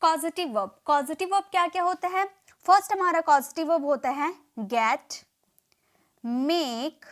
Causative verb, causative verb क्या क्या होता है? फर्स्ट हमारा कॉजेटिव वर्ब होता है गेट, मेक,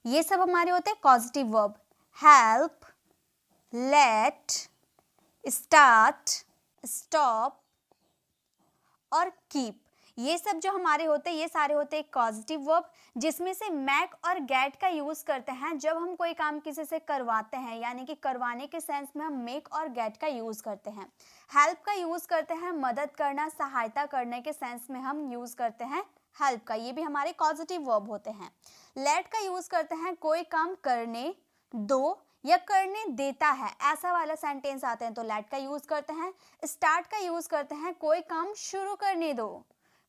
ये सब हमारे होते हैं causative verb. Help, let, start, stop और कीप, ये सब जो हमारे होते हैं ये सारे होते हैं कॉजेटिव वर्ब, जिसमें से मैक और गेट का यूज करते हैं जब हम कोई काम किसी से करवाते हैं, यानी कि करवाने के सेंस में हम मेक और गेट का यूज करते हैं। हेल्प का यूज करते हैं मदद करना, सहायता करने के सेंस में हम यूज करते हैं हेल्प का, ये भी हमारे पॉजिटिव वर्ब होते हैं। लेट का यूज करते हैं कोई काम करने दो या करने देता है, ऐसा वाला सेंटेंस आते हैं तो लेट का यूज करते हैं। स्टार्ट का यूज करते हैं कोई काम शुरू करने दो,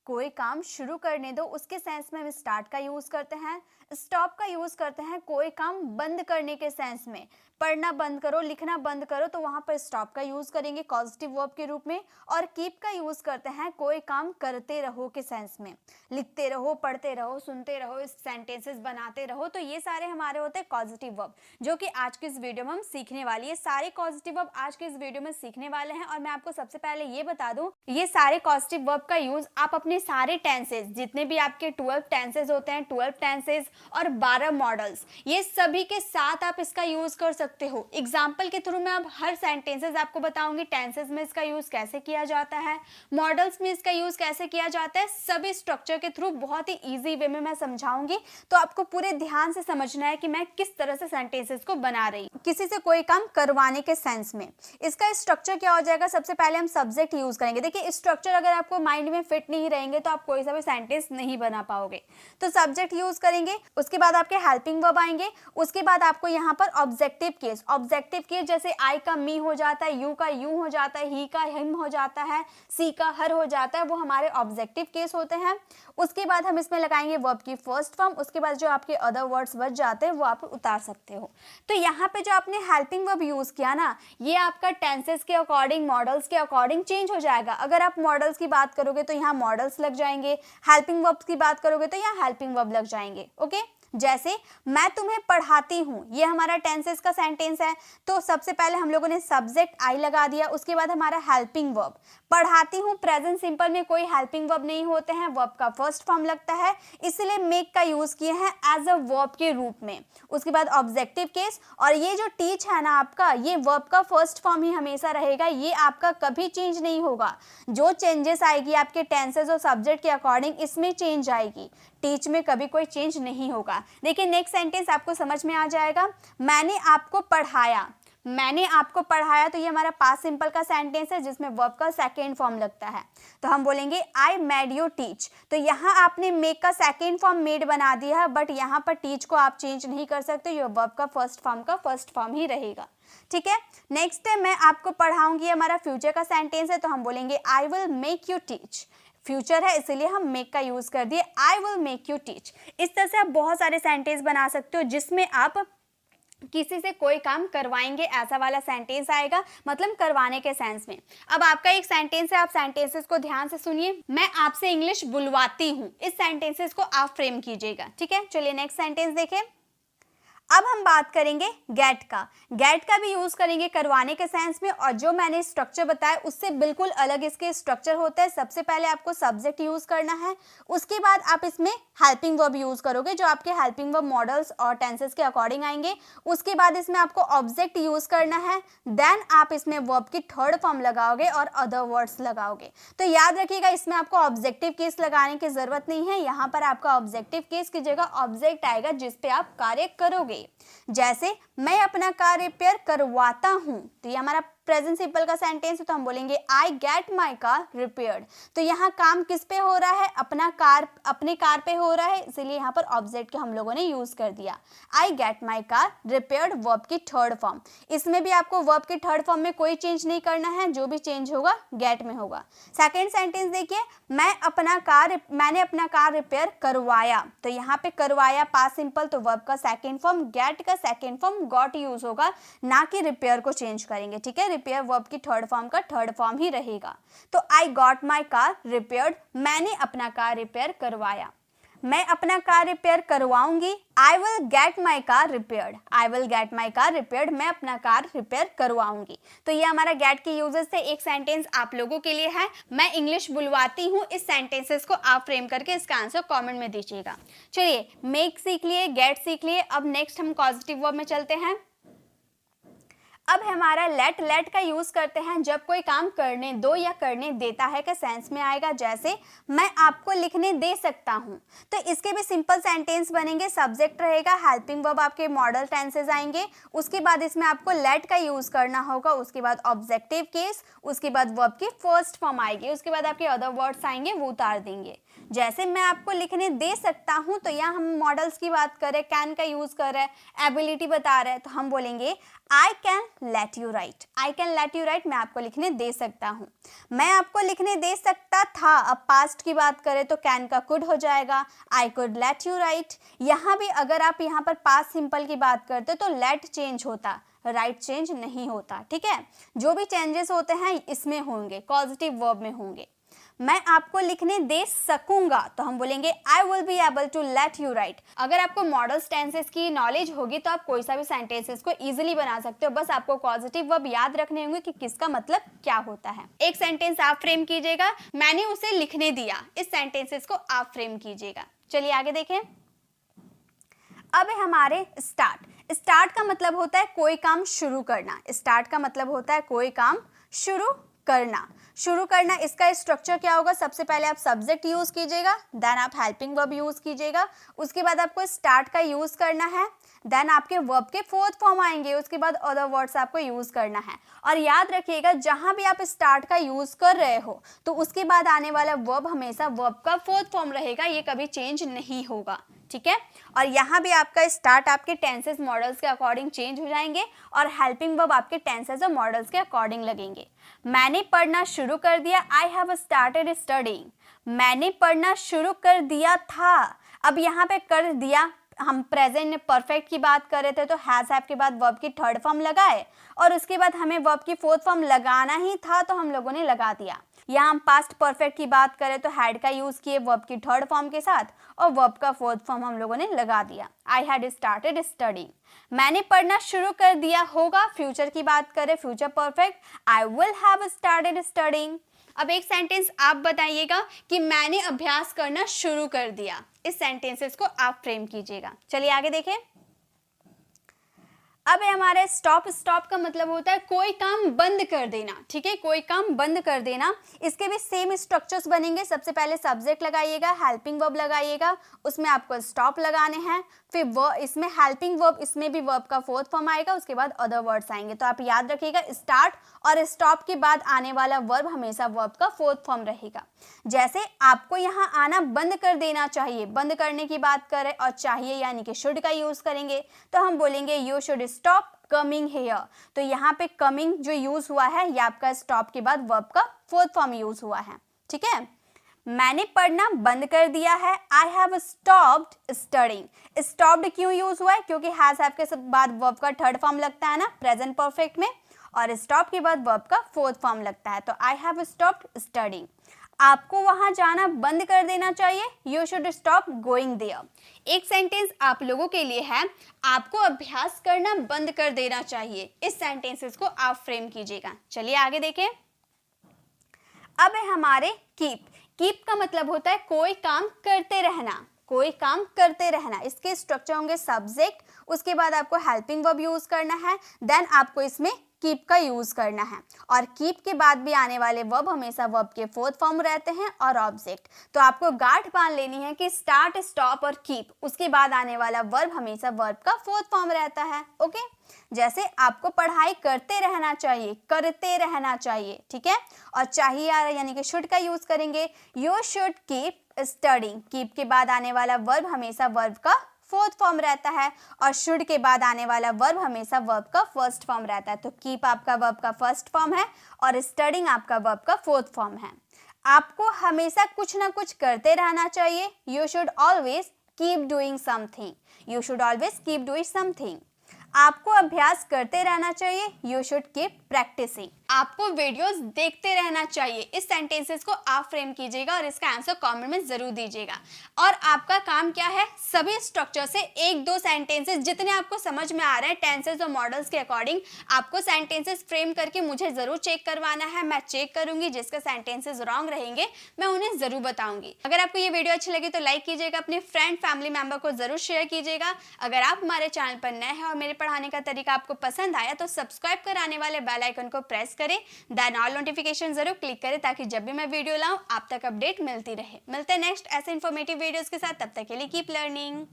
कोई काम शुरू करने दो, उसके सेंस में हम स्टार्ट का यूज करते हैं। स्टॉप का यूज करते हैं कोई काम बंद करने के सेंस में, पढ़ना बंद करो, लिखना बंद करो, तो वहां पर स्टॉप का यूज करेंगे पॉजिटिव वर्ब के रूप में। और कीप का यूज करते हैं कोई काम करते रहो के सेंस में, लिखते रहो, पढ़ते रहो, सुनते रहो, सेंटेंसेस बनाते रहो, तो ये सारे हमारे होते हैं पॉजिटिव वर्ब, जो कि आज के इस वीडियो में हम सीखने वाली है। सारे पॉजिटिव वर्ब आज के इस वीडियो में सीखने वाले हैं। और मैं आपको सबसे पहले ये बता दूं, ये सारे पॉजिटिव वर्ब का यूज आप अपने सारे टेंसेस, जितने भी आपके 12 टेंसेस होते हैं, 12 टेंसेस और 12 मॉडल्स, ये सभी के साथ आप इसका यूज कर सकते हो। एग्जाम्पल के थ्रू मैं अब हर सेंटेंसेस आपको बताऊंगी, टेंसेस में इसका यूज कैसे किया जाता है, मॉडल्स में इसका यूज कैसे किया जाता है, सभी स्ट्रक्चर के थ्रू बहुत ही इजी वे में मैं समझाऊंगी। तो आपको पूरे ध्यान से समझना है कि मैं किस तरह से सेंटेंसेस को बना रही हूँ किसी से कोई काम करवाने के सेंस में। इसका स्ट्रक्चर क्या हो जाएगा? सबसे पहले हम सब्जेक्ट यूज करेंगे। देखिए स्ट्रक्चर अगर आपको माइंड में फिट नहीं रहेंगे तो आप कोई सा भी सेंटेंस नहीं बना पाओगे। तो सब्जेक्ट यूज करेंगे, उसके बाद आपके हेल्पिंग वर्ब आएंगे, उसके बाद आपको यहाँ पर ऑब्जेक्टिव केस, ऑब्जेक्टिव केस जैसे आई का मी हो जाता है, यू का यू हो जाता है, ही का हिम हो जाता है, सी का हर हो जाता है, वो हमारे ऑब्जेक्टिव केस होते हैं। उसके बाद हम इसमें लगाएंगे वर्ब की फर्स्ट फॉर्म, उसके बाद जो आपके अदर वर्ड्स बच जाते हैं वो आप उतार सकते हो। तो यहाँ पे जो आपने हेल्पिंग वर्ब यूज किया ना, ये आपका टेंसेस के अकॉर्डिंग, मॉडल्स के अकॉर्डिंग चेंज हो जाएगा। अगर आप मॉडल्स की बात करोगे तो यहाँ मॉडल्स लग जाएंगे, हेल्पिंग वर्ब्स की बात करोगे तो यहाँ हेल्पिंग वर्ब लग जाएंगे। ओके, जैसे मैं तुम्हें पढ़ाती हूँ, ये हमारा टेंसेस का सेंटेंस है, तो सबसे पहले हम लोगों ने सब्जेक्ट आई लगा दिया, उसके बाद हमारा हेल्पिंग वर्ब। पढ़ाती हूँ प्रेजेंट सिंपल में कोई हेल्पिंग वर्ब नहीं होते हैं, वर्ब का फर्स्ट फॉर्म लगता है, इसलिए मेक का यूज किए हैं एज अ वर्ब के रूप में। उसके बाद ऑब्जेक्टिव केस, और ये जो टीच है ना आपका, ये वर्ब का फर्स्ट फॉर्म ही हमेशा रहेगा, ये आपका कभी चेंज नहीं होगा। जो चेंजेस आएगी आपके टेंसेस और सब्जेक्ट के अकॉर्डिंग, इसमें चेंज आएगी, टीच में कभी कोई चेंज नहीं होगा। देखिए नेक्स्ट सेंटेंस आपको समझ में आ जाएगा, मैंने आपको पढ़ाया, मैंने आपको पढ़ाया, तो ये हमारा पास्ट सिंपल का सेंटेंस है जिसमें वर्ब का सेकेंड फॉर्म लगता है। तो हम बोलेंगे आई मेड यू टीच, तो यहाँ आपने मेक का सेकेंड फॉर्म मेड बना दिया है, बट यहाँ पर टीच को आप चेंज नहीं कर सकते, ये वर्ब का फर्स्ट फॉर्म ही रहेगा। ठीक है, नेक्स्ट है मैं आपको पढ़ाऊंगी, हमारा फ्यूचर का सेंटेंस है, तो हम बोलेंगे I will make you teach, future है इसलिए हम मेक का यूज कर दिए, I will make you teach. इस तरह से आप बहुत सारे सेंटेंस बना सकते हो जिसमें आप किसी से कोई काम करवाएंगे, ऐसा वाला सेंटेंस आएगा, मतलब करवाने के सेंस में। अब आपका एक सेंटेंस है, आप सेंटेंसेस को ध्यान से सुनिए। मैं आपसे इंग्लिश बुलवाती हूँ, इस सेंटेंसेस को आप फ्रेम कीजिएगा। ठीक है, चलिए नेक्स्ट सेंटेंस देखें। अब हम बात करेंगे गेट का। गेट का भी यूज करेंगे करवाने के सेंस में, और जो मैंने स्ट्रक्चर बताया उससे बिल्कुल अलग इसके स्ट्रक्चर होता है। सबसे पहले आपको सब्जेक्ट यूज करना है, उसके बाद आप इसमें हेल्पिंग वर्ब यूज करोगे, जो आपके हेल्पिंग वर्ब मॉडल्स और टेंसेस के अकॉर्डिंग आएंगे। उसके बाद इसमें आपको ऑब्जेक्ट यूज करना है, देन आप इसमें वर्ब की थर्ड फॉर्म लगाओगे और अदर वर्ड्स लगाओगे। तो याद रखिएगा, इसमें आपको ऑब्जेक्टिव केस लगाने की जरूरत नहीं है, यहाँ पर आपका ऑब्जेक्टिव केस की जगह ऑब्जेक्ट आएगा जिस पे आप कार्य करोगे। जैसे मैं अपना कार रिपेयर करवाता हूं, तो ये हमारा प्रेजेंट सिंपल का सेंटेंस है, तो हम बोलेंगे I get my car repaired. तो यहाँ काम किस पे हो रहा है? अपने कार पे हो रहा है, इसीलिए यहाँ पर ऑब्जेक्ट का हम लोगों ने यूज कर दिया। I get my car repaired, verb की थर्ड फॉर्म। इसमें भी आपको वर्ब की थर्ड फॉर्म में कोई चेंज नहीं करना है, जो भी चेंज होगा गेट में होगा। सेकेंड सेंटेंस देखिए, मैंने अपना कार रिपेयर करवाया, तो यहाँ पे करवाया पास्ट सिंपल, तो वर्ब का सेकेंड फॉर्म, गेट का सेकेंड फॉर्म गॉट यूज होगा, ना कि रिपेयर को चेंज करेंगे। ठीक है, रिपेयर वर्ब की थर्ड फॉर्म का थर्ड फॉर्म ही रहेगा। तो I got my car repaired, मैंने अपना कार रिपेयर करवाया। मैं अपना कार रिपेयर करवाऊंगी। I will get my car repaired. I will get my car repaired, मैं अपना कार रिपेयर करवाऊंगी। तो ये हमारा गेट के यूजेस थे। एक सेंटेंस आप लोगों के लिए है, मैं इंग्लिश बुलवाती हूँ। इस सेंटेंसेस को आप फ्रेम करके इसका आंसर कमेंट में दीजिएगा। चलिए, मेक सीख लिए, गेट सीख लिए, अब नेक्स्ट हम कॉजेटिव वर्ब में चलते हैं। अब हमारा लेट का यूज करते हैं जब कोई काम करने दो या करने देता है के सेंस में आएगा। जैसे मैं आपको लिखने दे सकता हूं, तो इसके भी सिंपल सेंटेंस बनेंगे। सब्जेक्ट रहेगा, हेल्पिंग वर्ब आपके मॉडल टेंसेस आएंगे, उसके बाद इसमें आपको लेट का यूज करना होगा, उसके बाद ऑब्जेक्टिव केस, उसके बाद वर्ब की फर्स्ट फॉर्म आएगी, उसके बाद आपके अदर वर्ड्स आएंगे, वो उतार देंगे। जैसे मैं आपको लिखने दे सकता हूं, तो यहाँ हम मॉडल्स की बात करें, कैन का यूज कर रहे हैं, एबिलिटी बता रहे हैं, तो हम बोलेंगे I can let you right. I can let you right, मैं आपको लिखने दे सकता हूँ। मैं आपको लिखने दे सकता था, अब पास्ट की बात करें तो कैन का कुड हो जाएगा, I could late you right. यहाँ भी अगर आप यहाँ पर पास्ट सिंपल की बात करते तो लेट चेंज होता, राइट चेंज नहीं होता। ठीक है, जो भी चेंजेस होते हैं इसमें होंगे, पॉजिटिव वर्ब में होंगे। मैं आपको लिखने दे सकूंगा, तो हम बोलेंगे I will be able to let you write. अगर आपको मॉडल्स टेंसेस की नॉलेज होगी तो आप कोई सा भी सेंटेंसेस को इजीली बना सकते हो। बस आपको पॉजिटिव वर्ब याद रखने होंगे कि किसका मतलब क्या होता है। एक सेंटेंस आप फ्रेम कीजिएगा, मैंने उसे लिखने दिया। इस सेंटेंसेस को आप फ्रेम कीजिएगा। चलिए आगे देखें। अब है हमारे स्टार्ट। स्टार्ट का मतलब होता है कोई काम शुरू करना। स्टार्ट का मतलब होता है कोई काम शुरू करना। शुरू करना, इसका स्ट्रक्चर क्या होगा? सबसे पहले आप सब्जेक्ट यूज कीजिएगा, देन आप हेल्पिंग वर्ब यूज कीजिएगा, उसके बाद आपको स्टार्ट का यूज करना है, देन आपके वर्ब के फोर्थ फॉर्म आएंगे, उसके बाद अदर वर्ड्स आपको यूज करना है। और याद रखिएगा, जहां भी आप स्टार्ट का यूज कर रहे हो तो उसके बाद आने वाला वर्ब हमेशा वर्ब का फोर्थ फॉर्म रहेगा, ये कभी चेंज नहीं होगा। ठीक है, और यहाँ भी आपका स्टार्ट आपके टेंसेस मॉडल्स के अकॉर्डिंग चेंज हो जाएंगे और हेल्पिंग वर्ब आपके टेंसेस और मॉडल्स के अकॉर्डिंग लगेंगे। मैंने पढ़ना शुरू कर दिया, आई हैव स्टार्टेड स्टडीइंग। मैंने पढ़ना शुरू कर दिया था। अब यहाँ पे कर दिया, हम प्रेजेंट परफेक्ट की बात कर रहे थे तो हैज हैव के बाद वर्ब की थर्ड फॉर्म लगाए और उसके बाद हमें वर्ब की फोर्थ फॉर्म लगाना ही था तो हम लोगों ने लगा दिया। यहाँ हम पास्ट परफेक्ट की बात करें तो हैड का यूज किए वर्ब की थर्ड फॉर्म के साथ और वर्ब का फोर्थ फॉर्म हम लोगों ने लगा दिया। I had started studying. मैंने पढ़ना शुरू कर दिया होगा, फ्यूचर की बात करें future perfect, I will have started studying. अब एक सेंटेंस आप बताइएगा कि मैंने अभ्यास करना शुरू कर दिया। इस सेंटेंसेस को आप फ्रेम कीजिएगा। चलिए आगे देखें। अब है हमारे स्टॉप। स्टॉप का मतलब होता है कोई काम बंद कर देना। ठीक है, कोई काम बंद कर देना। इसके भी सेम स्ट्रक्चर्स बनेंगे। सबसे पहले सब्जेक्ट लगाइएगा, हेल्पिंग वर्ब लगाइएगा, उसमें आपको स्टॉप लगाने हैं, फिर इसमें हेल्पिंग वर्ब, इसमें भी वर्ब का फोर्थ फॉर्म आएगा, उसके बाद अदर वर्ड्स आएंगे। तो आप याद रखिएगा, स्टार्ट और स्टॉप के बाद आने वाला वर्ब हमेशा वर्ब का फोर्थ फॉर्म रहेगा। जैसे आपको यहाँ आना बंद कर देना चाहिए, बंद करने की बात करें और चाहिए यानी कि शुड का यूज करेंगे तो हम बोलेंगे you should stop coming here. तो यहाँ पे कमिंग जो यूज हुआ है ये आपका स्टॉप के बाद वर्ब का फोर्थ फॉर्म यूज हुआ है। ठीक है, मैंने पढ़ना बंद कर दिया है, I have stopped studying. Stopped क्यों यूज हुआ है? क्योंकि हैज हैव के बाद वर्ब का थर्ड फॉर्म लगता है ना प्रेजेंट परफेक्ट में, और स्टॉप के बाद वर्ब का फोर्थ फॉर्म लगता है। तो आई हैव स्टॉप्ड स्टडीइंग। आपको वहां जाना बंद कर देना चाहिए, you should stop going there. एक सेंटेंस आप लोगों के लिए है, आपको अभ्यास करना बंद कर देना चाहिए। इस सेंटेंसेस को आप फ्रेम कीजिएगा। चलिए आगे देखें। अब है हमारे कीप। कीप का मतलब होता है कोई काम करते रहना, कोई काम करते रहना। इसके स्ट्रक्चर होंगे सब्जेक्ट, उसके बाद आपको हेल्पिंग वर्ब यूज करना है, देन आपको इसमें कीप का यूज करना है। और कीप के बाद भी आने वाले वर्ब हमेशा वर्ब के फोर्थ फॉर्म रहते हैं और ऑब्जेक्ट। तो आपको गांठ बांध लेनी है कि स्टार्ट, स्टॉप और कीप, उसके बाद आने वाला वर्ब हमेशा वर्ब का फोर्थ फॉर्म रहता है। ओके, जैसे आपको पढ़ाई करते रहना चाहिए, करते रहना चाहिए। ठीक है, और चाहिए यानी कि शुड का यूज करेंगे, you should keep studying. Keep के बाद आने वाला वर्ब हमेशा वर्ब का फोर्थ फॉर्म रहता है और शुड के बाद आने वाला वर्ब हमेशा वर्ब का फर्स्ट फॉर्म रहता है। तो कीप आपका वर्ब का फर्स्ट फॉर्म है और स्टडीइंग आपका वर्ब का फोर्थ फॉर्म है। आपको हमेशा कुछ ना कुछ करते रहना चाहिए, you should always keep doing something. You should always keep doing something. आपको अभ्यास करते रहना चाहिए, यू शुड कीप प्रैक्टिसिंग। आपको वीडियोस देखते रहना चाहिए। इस सेंटेंसेस को आप फ्रेम कीजिएगा और इसका आंसर कमेंट में जरूर दीजिएगा। और आपका काम क्या है, सभी स्ट्रक्चर से एक दो सेंटेंसेस जितने आपको समझ में आ रहे हैं टेंसेस और मॉडल्स के अकॉर्डिंग आपको सेंटेंसेस फ्रेम करके मुझे जरूर चेक करवाना है। मैं चेक करूंगी, जिसके सेंटेंसेस रॉन्ग रहेंगे मैं उन्हें जरूर बताऊंगी। अगर आपको ये वीडियो अच्छी लगी तो लाइक कीजिएगा, अपने फ्रेंड फैमिली मेंबर को जरूर शेयर कीजिएगा। अगर आप हमारे चैनल पर नए हैं और मेरे पढ़ाने का तरीका आपको पसंद आया तो सब्सक्राइब कराने वाले बेल आइकन को प्रेस करें, देन ऑल नोटिफिकेशन जरूर क्लिक करें ताकि जब भी मैं वीडियो लाऊं आप तक अपडेट मिलती रहे। मिलते हैं नेक्स्ट ऐसे इन्फॉर्मेटिव वीडियोस के साथ, तब तक के लिए कीप लर्निंग।